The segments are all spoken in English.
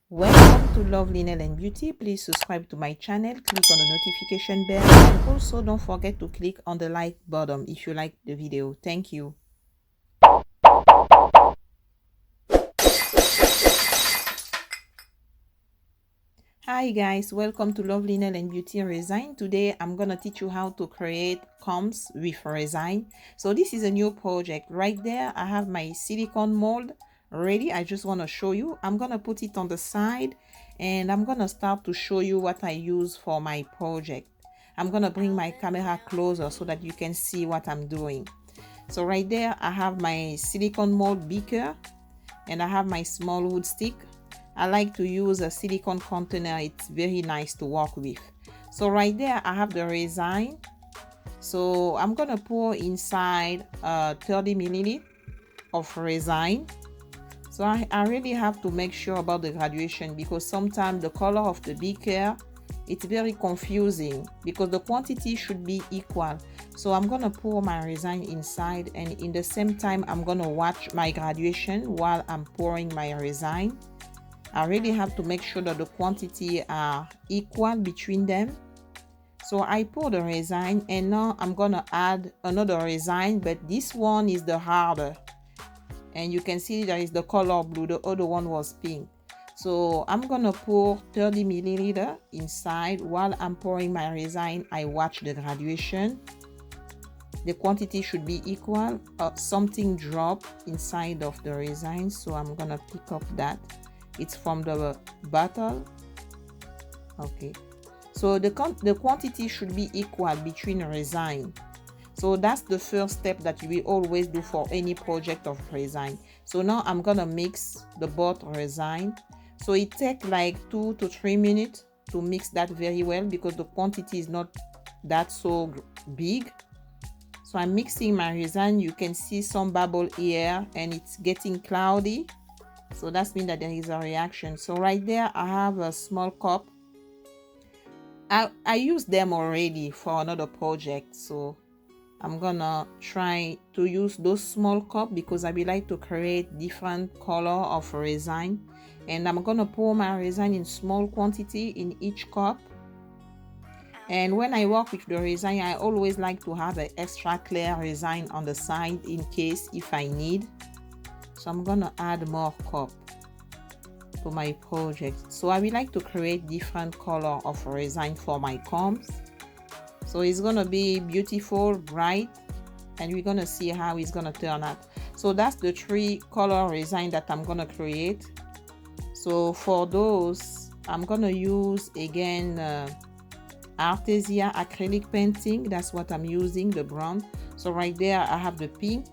Welcome to Lovely Nail and Beauty. Please subscribe to my channel, click on the notification bell, and also don't forget to click on the like button if you like the video. Thank you. Hi guys, welcome to Lovely Nail and Beauty Resin. Today I'm gonna teach you how to create combs with resin. So this is a new project. Right there I have my silicone mold ready. I just want to show you. I'm gonna put it on the side and I'm gonna start to show you what I use for my project. I'm gonna bring my camera closer so that you can see what I'm doing. So right there I have my silicone mold beaker and I have my small wood stick. I like to use a silicone container. It's very nice to work with. So right there I have the resin. So I'm gonna pour inside 30 milliliters of resin. So I really have to make sure about the graduation, because sometimes the color of the beaker, it's very confusing because the quantity should be equal. So I'm gonna pour my resin inside, and in the same time I'm gonna watch my graduation while I'm pouring my resin. I really have to make sure that the quantity are equal between them. So I pour the resin, and now I'm gonna add another resin, but this one is the harder, and you can see there is the color blue. The other one was pink. So I'm gonna pour 30 milliliters inside. While I'm pouring my resin, I watch the graduation. The quantity should be equal. Something dropped inside of the resin, so I'm gonna pick up that. It's from the bottle. Okay, so the quantity should be equal between resin. So that's the first step that you will always do for any project of resin. So now I'm gonna mix the both resin. So it takes like 2 to 3 minutes to mix that very well, because the quantity is not that so big. So I'm mixing my resin. You can see some bubble here and it's getting cloudy. So that means that there is a reaction. So right there I have a small cup. I used them already for another project, so I'm gonna try to use those small cups because I would like to create different color of resin. And I'm gonna pour my resin in small quantity in each cup. And when I work with the resin, I always like to have an extra clear resin on the side in case if I need. So I'm gonna add more cup to my project. So I would like to create different color of resin for my combs. So it's gonna be beautiful, bright, and we're gonna see how it's gonna turn out. So that's the 3 color resin that I'm gonna create. So for those, I'm gonna use again Artesia acrylic painting. That's what I'm using, the brown. So right there I have the pink.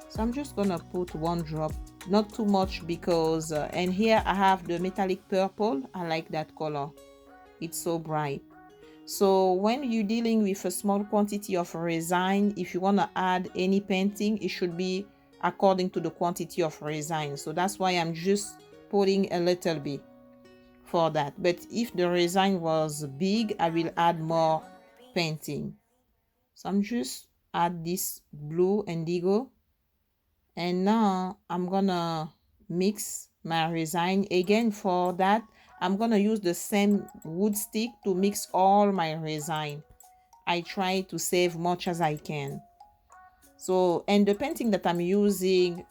So I'm just gonna put 1 drop, not too much, because and here I have the metallic purple. I like that color, it's so bright. So when you're dealing with a small quantity of resin, if you want to add any painting, it should be according to the quantity of resin. So that's why I'm just putting a little bit for that. But if the resin was big, I will add more painting. So I'm just add this blue indigo, and now I'm gonna mix my resin again. For that I'm gonna use the same wood stick to mix all my resin. I try to save much as I can. So, and the painting that I'm using,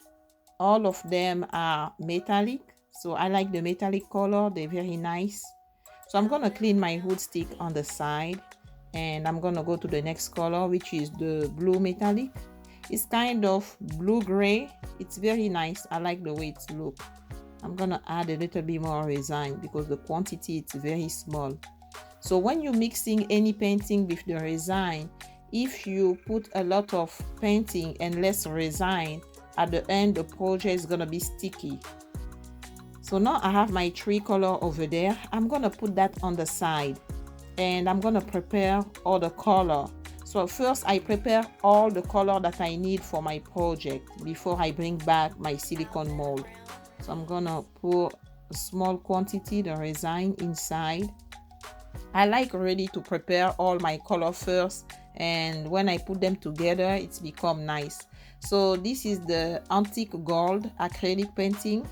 all of them are metallic, so I like the metallic color, they're very nice. So I'm gonna clean my wood stick on the side, and I'm gonna go to the next color, which is the blue metallic. It's kind of blue gray. It's very nice. I like the way it looks. I'm gonna add a little bit more resin because the quantity is very small. So when you're mixing any painting with the resin, if you put a lot of painting and less resin, at the end the project is gonna be sticky. So now I have my 3 color over there. I'm gonna put that on the side, and I'm gonna prepare all the color. So first I prepare all the color that I need for my project before I bring back my silicone mold. So I'm gonna pour a small quantity the resin inside. I like already to prepare all my color first, and when I put them together it's become nice. So this is the antique gold acrylic painting.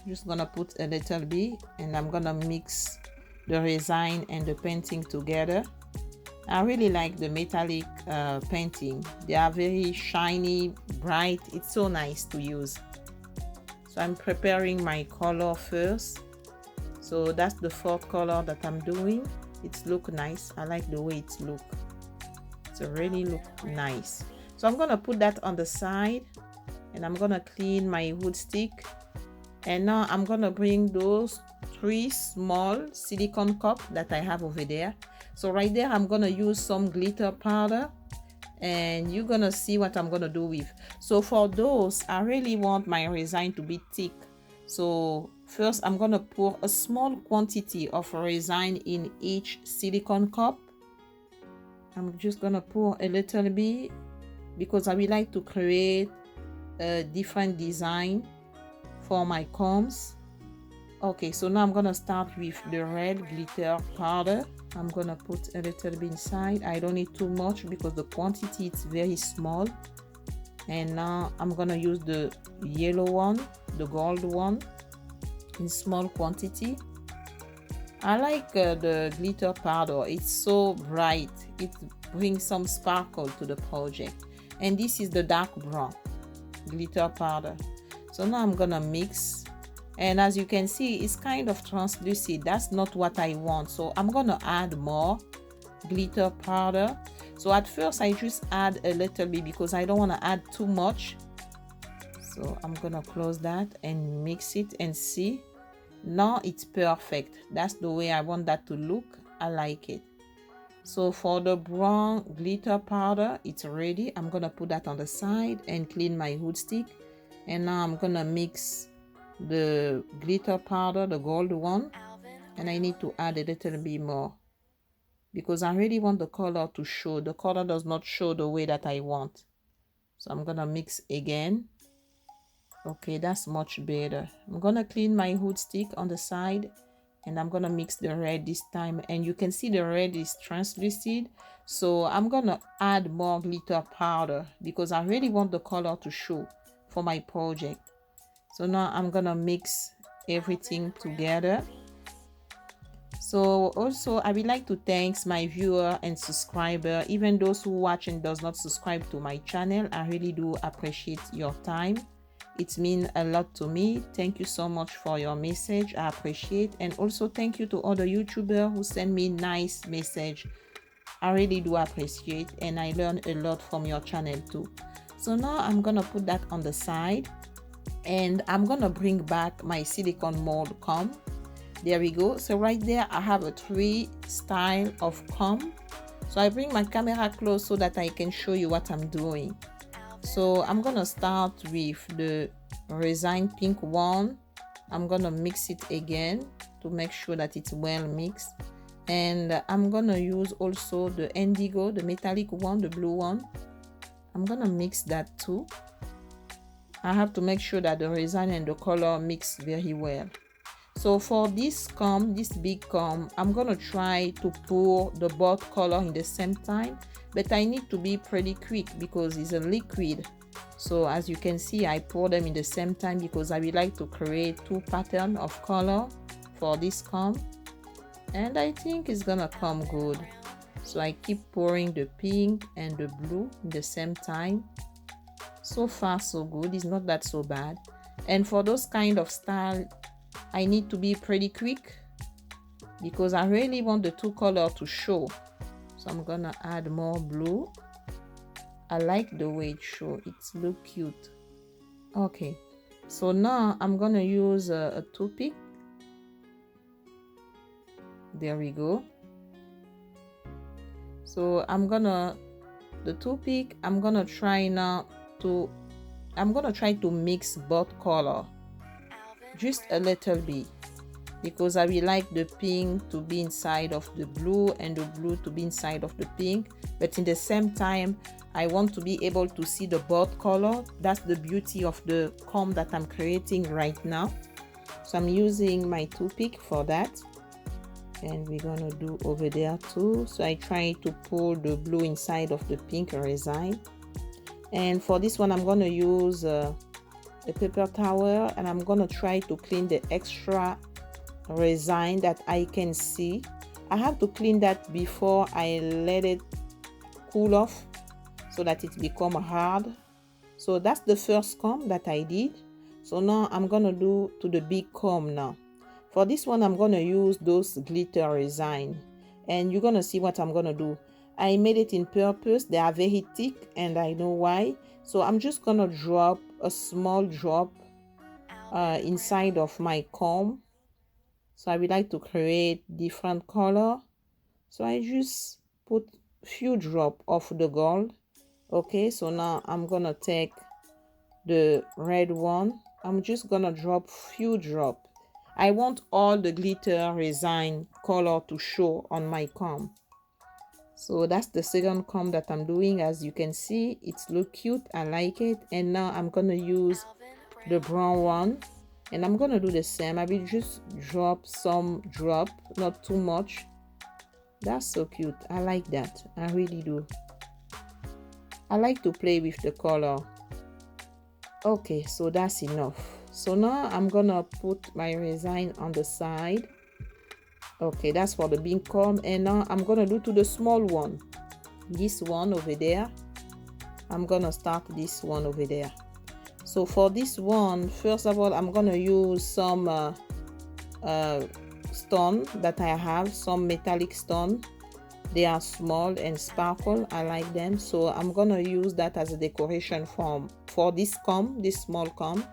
Just gonna put a little bit, and I'm gonna mix the resin and the painting together. I really like the metallic painting. They are very shiny, bright. It's so nice to use. So I'm preparing my color first. So that's the fourth color that I'm doing. It's look nice. I like the way it look. It's really look nice. So I'm gonna put that on the side, and I'm gonna clean my wood stick. And now I'm gonna bring those 3 small silicone cups that I have over there. So right there, I'm gonna use some glitter powder, and you're gonna see what I'm gonna do with. So for those, I really want my resin to be thick. So first, I'm gonna pour a small quantity of resin in each silicone cup. I'm just gonna pour a little bit because I would like to create a different design for my combs. Okay, so now I'm gonna start with the red glitter powder. I'm gonna put a little bit inside. I don't need too much because the quantity is very small. And now I'm gonna use the yellow one, the gold one, in small quantity. I like the glitter powder. It's so bright. It brings some sparkle to the project. And this is the dark brown glitter powder. So now I'm gonna mix, and as you can see, it's kind of translucent. That's not what I want, so I'm gonna add more glitter powder. So at first I just add a little bit because I don't want to add too much. So I'm gonna close that and mix it and see. Now it's perfect. That's the way I want that to look. I like it. So for the brown glitter powder, it's ready. I'm gonna put that on the side and clean my wood stick. And now I'm gonna mix the glitter powder, the gold one, and I need to add a little bit more because I really want the color to show. The color does not show the way that I want. So I'm gonna mix again. Okay, that's much better. I'm gonna clean my wood stick on the side, and I'm gonna mix the red this time, and you can see the red is translucent. So I'm gonna add more glitter powder because I really want the color to show for my project. So now I'm gonna mix everything together. So also I would like to thank my viewer and subscriber, even those who watch and does not subscribe to my channel. I really do appreciate your time. It means a lot to me. Thank you so much for your message. I appreciate. And also thank you to other YouTubers who send me nice message. I really do appreciate, and I learn a lot from your channel too. So now I'm gonna put that on the side, and I'm gonna bring back my silicone mold comb. There we go. So right there I have a 3 style of comb. So I bring my camera close so that I can show you what I'm doing. So I'm gonna start with the resin pink one. I'm gonna mix it again to make sure that it's well mixed, and I'm gonna use also the indigo, the metallic one, the blue one. I'm gonna mix that too. I have to make sure that the resin and the color mix very well. So for this comb, this big comb, I'm gonna try to pour the both color in the same time, but I need to be pretty quick because it's a liquid. So as you can see, I pour them in the same time because I would like to create 2 patterns of color for this comb, and I think it's gonna come good. So I keep pouring the pink and the blue in the same time. So far so good. It's not that so bad. And for those kind of style, I need to be pretty quick because I really want the 2 colors to show. So I'm gonna add more blue. I like the way it shows. It's look cute. Okay, so now I'm gonna use a toothpick. There we go. So the toothpick, I'm gonna try to mix both color just a little bit because I will like the pink to be inside of the blue and the blue to be inside of the pink, but in the same time I want to be able to see the both color. That's the beauty of the comb that I'm creating right now. So I'm using my toothpick for that, and we're gonna do over there too. So I try to pull the blue inside of the pink resin, and for this one I'm gonna use a paper towel, and I'm gonna try to clean the extra resin that I can see. I have to clean that before I let it cool off so that it become hard. So that's the first comb that I did. So now I'm gonna do to the big comb now. For this one, I'm gonna use those glitter resin, and you're gonna see what I'm gonna do. I made it in purpose. They are very thick, and I know why. So I'm just gonna drop a small drop inside of my comb. So I would like to create different color. So I just put few drop of the gold. Okay, so now I'm gonna take the red one. I'm just gonna drop few drop. I want all the glitter resin color to show on my comb. So that's the second comb that I'm doing. As you can see, it's look cute. I like it. And now I'm gonna use the brown one, and I'm gonna do the same. I will just drop some drop, not too much. That's so cute. I like that. I really do. I like to play with the color. Okay, so that's enough. So now I'm gonna put my resin on the side. Okay, that's for the big comb. And now I'm gonna do to the small one. This one over there. I'm gonna start this one over there. So for this one, first of all, I'm gonna use some stone that I have, some metallic stone. They are small and sparkle. I like them, so I'm gonna use that as a decoration for this comb, this small comb.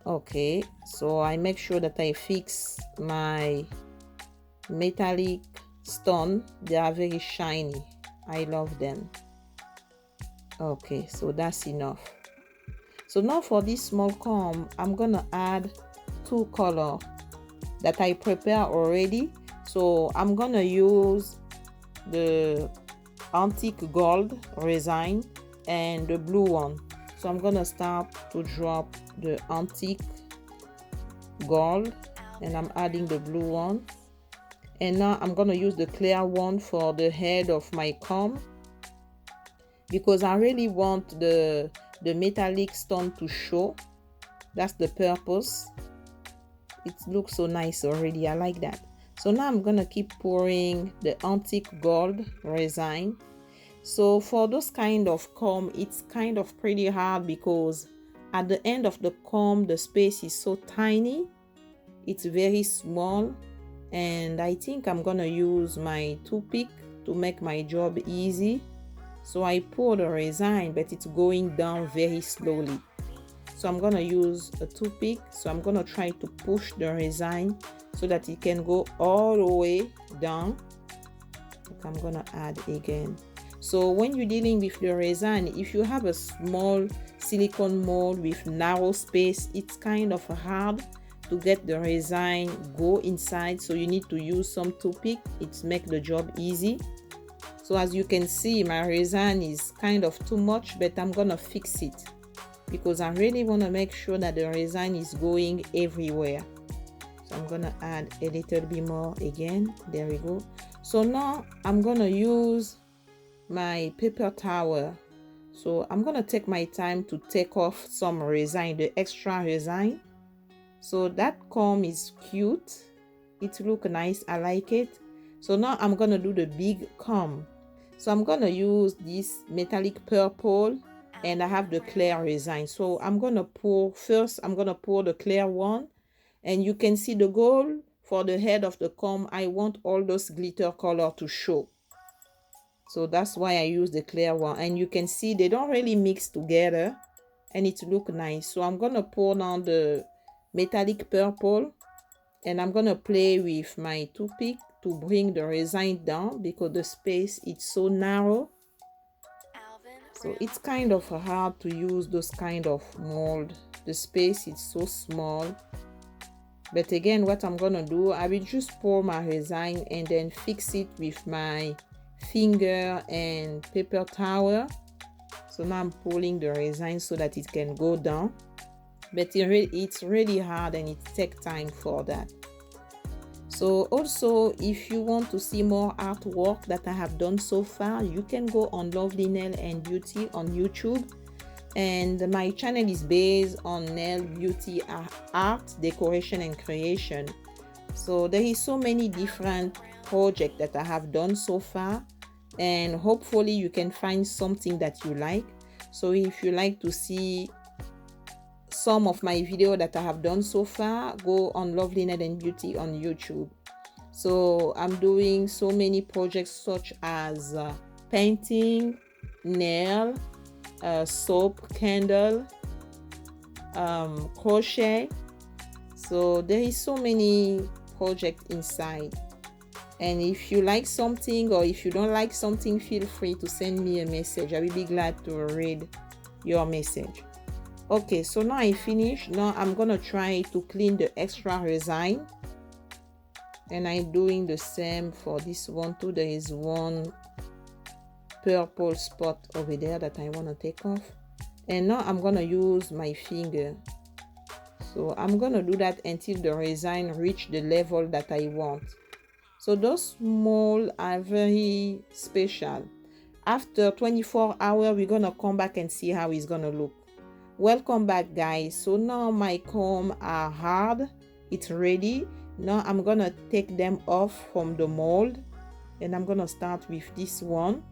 Okay, so I make sure that I fix my metallic stone. They are very shiny. I love them. Okay, so that's enough. So now for this small comb, I'm gonna add two color that I prepare already. So I'm gonna use the antique gold resin and the blue one. So I'm gonna start to drop the antique gold, and I'm adding the blue one. And now I'm gonna use the clear one for the head of my comb, because I really want the metallic stone to show. That's the purpose. It looks so nice already. I like that. So now I'm gonna keep pouring the antique gold resin. So for those kind of comb, it's kind of pretty hard because at the end of the comb, the space is so tiny. It's very small, and I think I'm gonna use my toothpick to make my job easy. So I pour the resin, but it's going down very slowly. So I'm gonna use a toothpick. So I'm gonna try to push the resin so that it can go all the way down. Look, I'm gonna add again. So when you're dealing with the resin, if you have a small silicone mold with narrow space, it's kind of hard to get the resin go inside. So you need to use some toothpick. It makes the job easy. So as you can see, my resin is kind of too much, but I'm gonna fix it because I really want to make sure that the resin is going everywhere. So I'm gonna add a little bit more again. There we go. So now I'm gonna use my paper towel. So I'm gonna take my time to take off some resin, the extra resin. So that comb is cute. It looks nice. I like it. So now I'm gonna do the big comb. So I'm gonna use this metallic purple, and I have the clear resin. So I'm gonna pour first. I'm gonna pour the clear one, and you can see the gold for the head of the comb. I want all those glitter color to show. So that's why I use the clear one, and you can see they don't really mix together, and it look nice. So I'm gonna pour down the metallic purple, and I'm gonna play with my toothpick to bring the resin down because the space is so narrow. So it's kind of hard to use those kind of mold. The space is so small. But again, what I'm gonna do, I will just pour my resin and then fix it with my finger and paper towel. So now I'm pulling the resin so that it can go down. But it's really hard, and it takes time for that. So also, if you want to see more artwork that I have done so far, you can go on Lovely Nail and Beauty on YouTube. and my channel is based on nail beauty, art, decoration and creation. So there is so many different projects that I have done so far, and hopefully you can find something that you like. So if you like to see some of my video that I have done so far, go on Lovely Nail and Beauty on YouTube. So I'm doing so many projects such as painting, nail, soap, candle, crochet. So there is so many projects inside, and if you like something or if you don't like something, feel free to send me a message. I will be glad to read your message. Okay, so now I finished. Now I'm gonna try to clean the extra resin, and I'm doing the same for this one too. There is one purple spot over there that I want to take off, and now I'm gonna use my finger. So I'm gonna do that until the resin reach the level that I want. So those molds are very special. After 24 hours, we're gonna come back and see how it's gonna look. Welcome back, guys. So now my comb are hard, it's ready. Now I'm gonna take them off from the mold, and I'm gonna start with this one.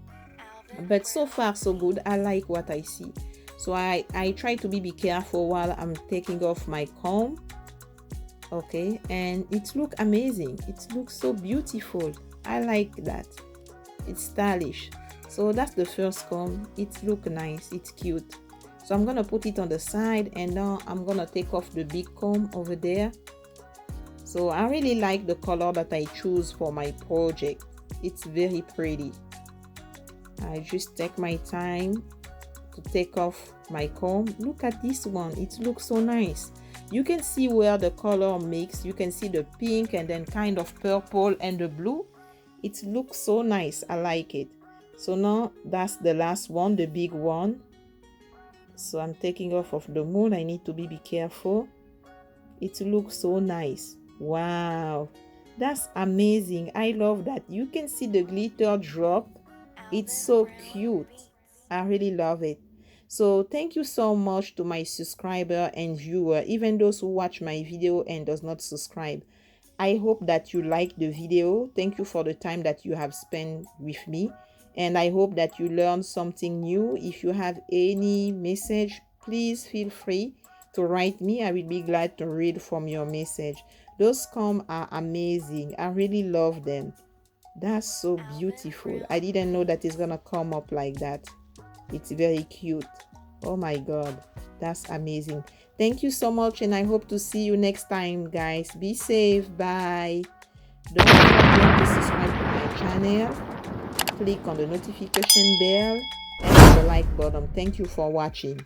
But so far so good. I like what I see. So I try to be careful while I'm taking off my comb. Okay, and it looks amazing. It looks so beautiful. I like that. It's stylish. So that's the first comb. It looks nice. It's cute. So I'm gonna put it on the side, and now I'm gonna take off the big comb over there. So I really like the color that I choose for my project. It's very pretty. I just take my time to take off my comb. Look at this one. It looks so nice. You can see where the color mix. You can see the pink and then kind of purple and the blue. It looks so nice. I like it. So now that's the last one, the big one. So I'm taking off of the mold. I need to be careful. It looks so nice. Wow, that's amazing. I love that. You can see the glitter drop. It's so cute. I really love it. So thank you so much to my subscriber and viewer, even those who watch my video and does not subscribe. I hope that you like the video. Thank you for the time that you have spent with me, and I hope that you learned something new. If you have any message, please feel free to write me. I will be glad to read from your message. Those combs are amazing. I really love them. That's so beautiful. I didn't know that it's gonna come up like that. It's very cute. Oh my god, that's amazing. Thank you so much, and I hope to see you next time, guys. Be safe. Bye. Don't forget to subscribe to my channel. Click on the notification bell and the like button. Thank you for watching.